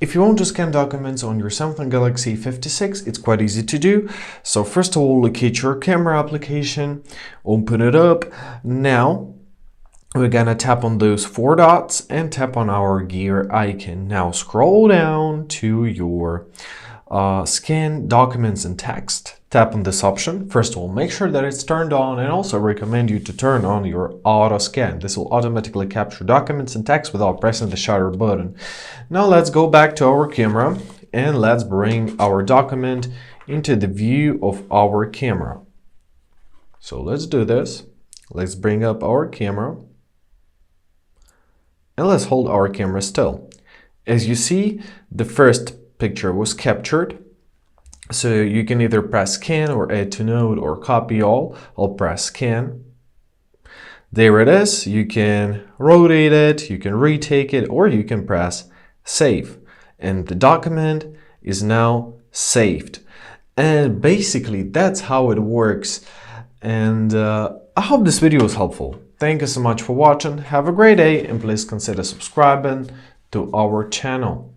If you want to scan documents on your Samsung Galaxy A56, it's quite easy to do. So first of all, locate your camera application, open it up. Now we're gonna tap on those four dots and tap on our gear icon. Now scroll down to your scan documents and text. Tap on this option. First of all, make sure that it's turned on, and also recommend you to turn on your auto scan. This will automatically capture documents and text without pressing the shutter button. Now let's go back to our camera and let's bring our document into the view of our camera. So let's do this. Let's bring up our camera and let's hold our camera still. As you see, the first picture was captured. So you can either press scan or add to note or copy all. I'll press scan. There it is. You can rotate it, you can retake it, or you can press save. And the document is now saved. And basically that's how it works. And I hope this video was helpful. Thank you so much for watching. Have a great day and please consider subscribing to our channel.